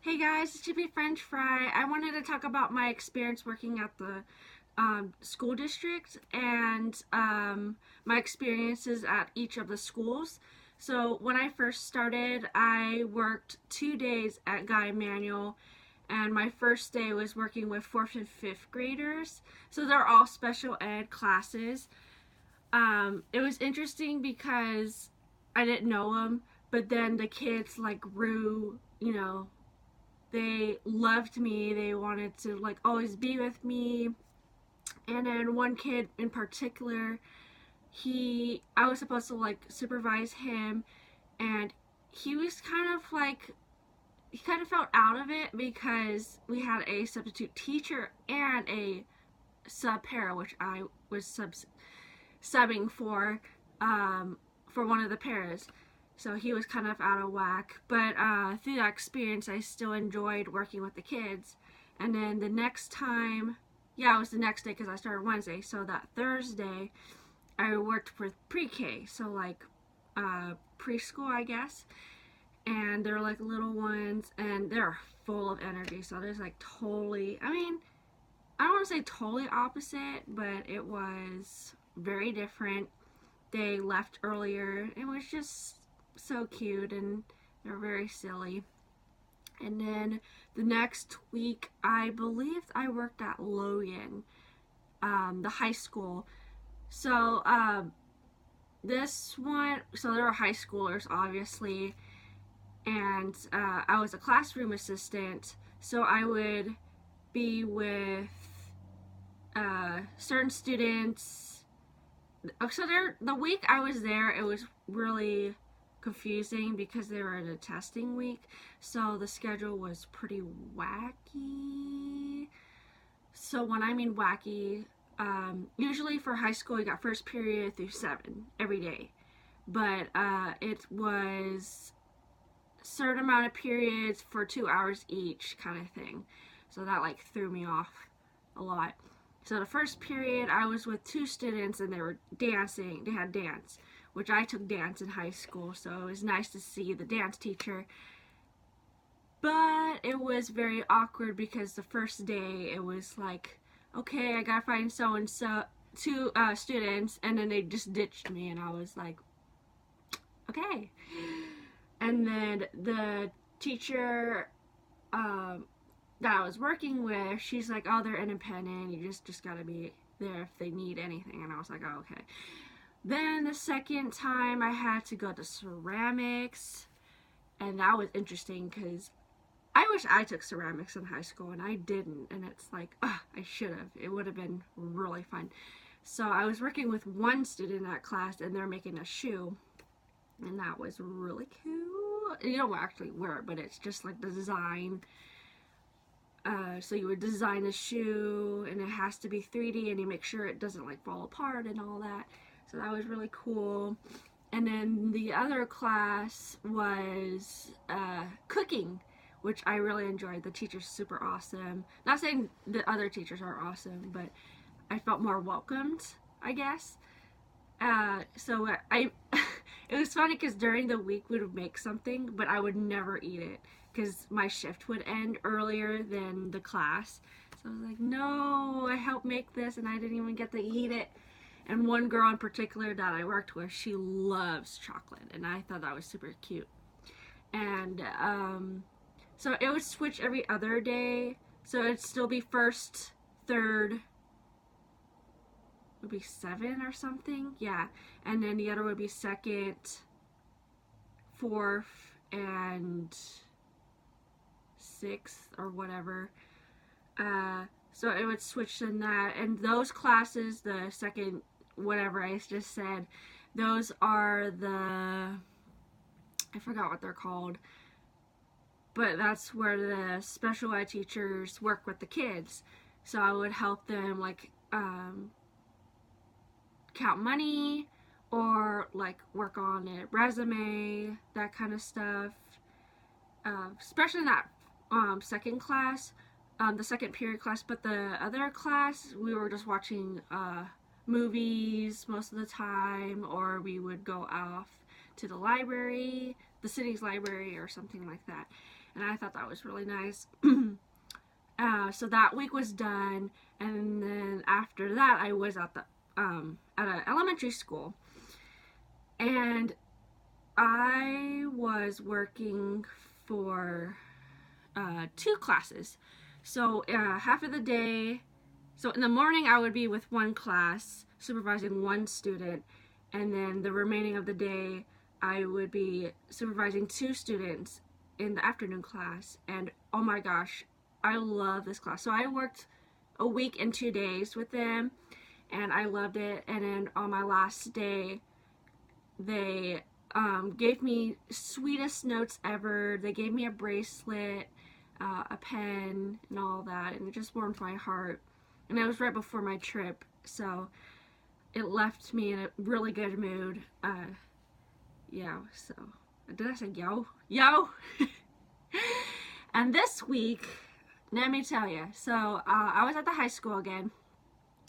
Hey guys, it's Chippy French Fry. I wanted to talk about my experience working at the school district and my experiences at each of the schools. So, when I first started, I worked 2 days at Guy Manual, and my first day was working with fourth and fifth graders. So, they're all special ed classes. It was interesting because I didn't know them, but then the kids like grew, they loved me. They wanted to like always be with me. And then one kid in particular, I was supposed to like supervise him, and he was kind of like he kind of felt out of it because we had a substitute teacher and a sub para, which I was subbing for one of the paras. So he was kind of out of whack. But through that experience, I still enjoyed working with the kids. And then the next time, yeah, it was the next day because I started Wednesday. So that Thursday, I worked with pre-K. So like preschool, I guess. And they're like little ones and they're full of energy. So there's like totally, I don't want to say totally opposite, but it was very different. They left earlier. It was just so cute and they're very silly. And then the next week, I believe I worked at Logan, the high school. So this one, so there were high schoolers, obviously, and I was a classroom assistant. So I would be with certain students. So the week I was there, it was really confusing because they were in a testing week, so the schedule was pretty wacky. So when I mean wacky, usually for high school you got first period through 7 every day, but it was a certain amount of periods for 2 hours each kind of thing, so that like threw me off a lot. So the first period I was with two students and they were dancing. They had dance, which I took dance in high school, so it was nice to see the dance teacher. But it was very awkward because the first day it was like, okay, I gotta find so and so two students, and then they just ditched me, and I was like, okay. And then the teacher that I was working with, she's like, oh, they're independent. You just gotta be there if they need anything. And I was like, oh, okay. Then the second time I had to go to ceramics, and that was interesting because I wish I took ceramics in high school and I didn't. And it's like, I should have. It would have been really fun. So I was working with one student in that class, and they're making a shoe, and that was really cool. You don't actually wear it, but it's just like the design. So you would design a shoe, and it has to be 3D, and you make sure it doesn't like fall apart and all that. So that was really cool. And then the other class was cooking, which I really enjoyed. The teacher's super awesome. Not saying the other teachers are awesome, but I felt more welcomed, I guess. So I it was funny because during the week we would make something, but I would never eat it because my shift would end earlier than the class. So I was like, no, I helped make this and I didn't even get to eat it. And one girl in particular that I worked with, she loves chocolate, and I thought that was super cute. And so it would switch every other day. So it'd still be first, third, would be 7 or something, yeah. And then the other would be second, fourth, and sixth or whatever. So it would switch in that, and those classes, the second whatever I just said, those are I forgot what they're called, but that's where the special ed teachers work with the kids. So I would help them like count money or like work on a resume, that kind of stuff. Especially in that second class, the second period class, but the other class we were just watching movies most of the time, or we would go off to the library, the city's library, or something like that. and I thought that was really nice. So that week was done, and then after that, I was at an elementary school, and I was working for 2 classes. So half of the day, so in the morning I would be with one class supervising one student, and then the remaining of the day I would be supervising 2 students in the afternoon class. And oh my gosh, I love this class. So I worked a week and 2 days with them, and I loved it. And then on my last day, they gave me sweetest notes ever. They gave me a bracelet, a pen, and all that, and it just warmed my heart. And it was right before my trip, so it left me in a really good mood. Yeah, so did I say yo? Yo! And this week, let me tell you, so I was at the high school again,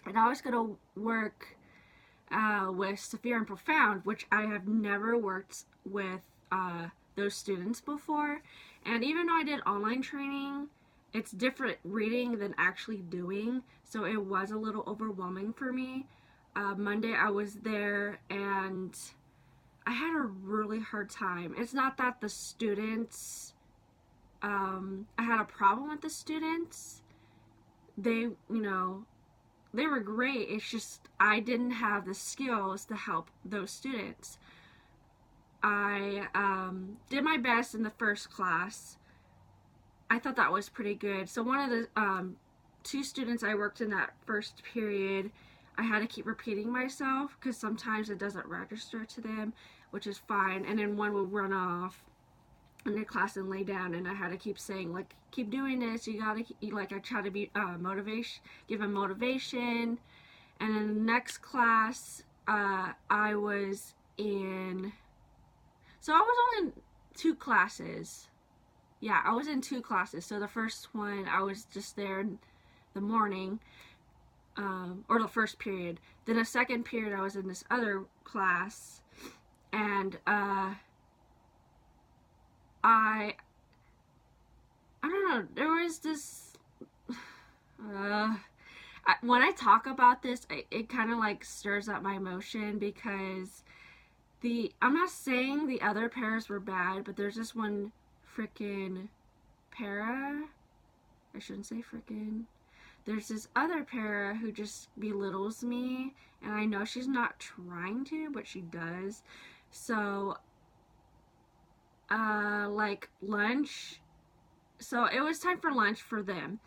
and I was gonna work with Severe and Profound, which I have never worked with those students before. And even though I did online training, it's different reading than actually doing, so it was a little overwhelming for me. Monday I was there, and I had a really hard time. It's not that the students, I had a problem with the students. They were great. It's just I didn't have the skills to help those students. I did my best in the first class. I thought that was pretty good. So one of the 2 students I worked in that first period, I had to keep repeating myself because sometimes it doesn't register to them, which is fine. And then one would run off in the class and lay down, and I had to keep saying, like, keep doing this. You gotta, like, I try to be give them motivation. And in the next class, I was in. So I was only in 2 classes. Yeah, I was in 2 classes. So the first one, I was just there in the morning, or the first period. Then the second period, I was in this other class, and I don't know, there was this, when I talk about this, it kind of like stirs up my emotion, because I'm not saying the other pairs were bad, but there's this one freaking para, I shouldn't say freaking, there's this other para who just belittles me, and I know she's not trying to, but she does. So like lunch, so it was time for lunch for them,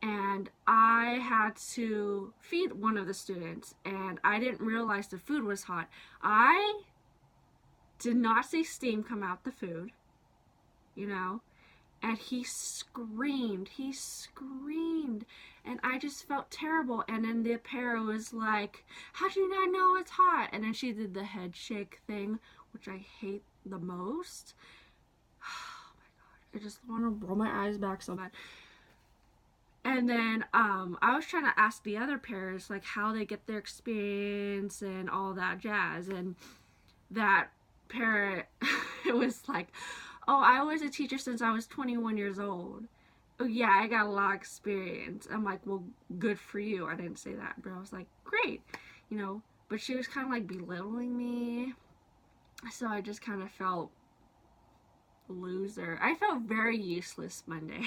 and I had to feed one of the students, and I didn't realize the food was hot. I did not see steam come out the food, and he screamed, and I just felt terrible. And then the para was like, how do you not know it's hot? And then she did the head shake thing, which I hate the most. Oh my god, I just want to roll my eyes back so bad. And then I was trying to ask the other pairs, like, how they get their experience and all that jazz, and that parent it was like, oh, I was a teacher since I was 21 years old. Oh yeah, I got a lot of experience. I'm like, well, good for you. I didn't say that, but I was like, great, but she was kind of like belittling me, so I just kind of felt loser. I felt very useless Monday.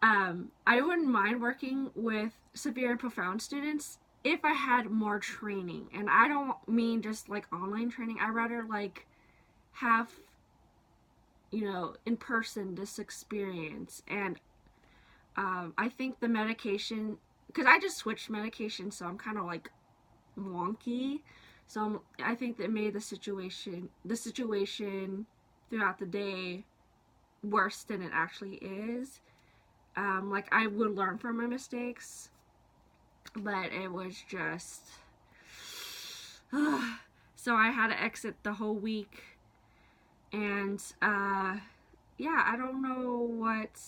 I wouldn't mind working with Severe and Profound students if I had more training, and I don't mean just like online training. I'd rather like have in person this experience. And I think the medication, because I just switched medication, so I'm kind of like wonky, so I think that made the situation throughout the day worse than it actually is. Like, I would learn from my mistakes, but it was just so I had to exit the whole week. And yeah, I don't know what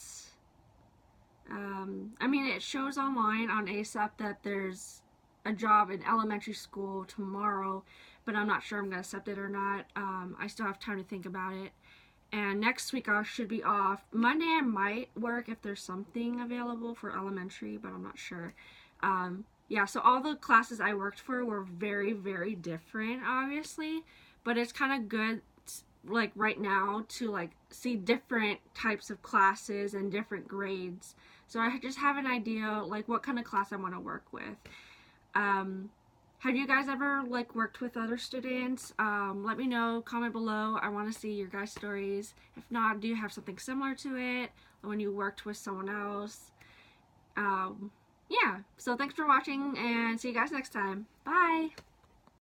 I mean, it shows online on ASAP that there's a job in elementary school tomorrow, but I'm not sure I'm gonna accept it or not. I still have time to think about it. And next week I should be off. Monday I might work if there's something available for elementary, but I'm not sure. Yeah, so all the classes I worked for were very, very different, obviously, but it's kind of good, like right now, to like see different types of classes and different grades. So I just have an idea like what kind of class I want to work with. Have you guys ever like worked with other students? Let me know, comment below. I want to see your guys' stories. If not, do you have something similar to it when you worked with someone else? Yeah, so thanks for watching and see you guys next time. Bye!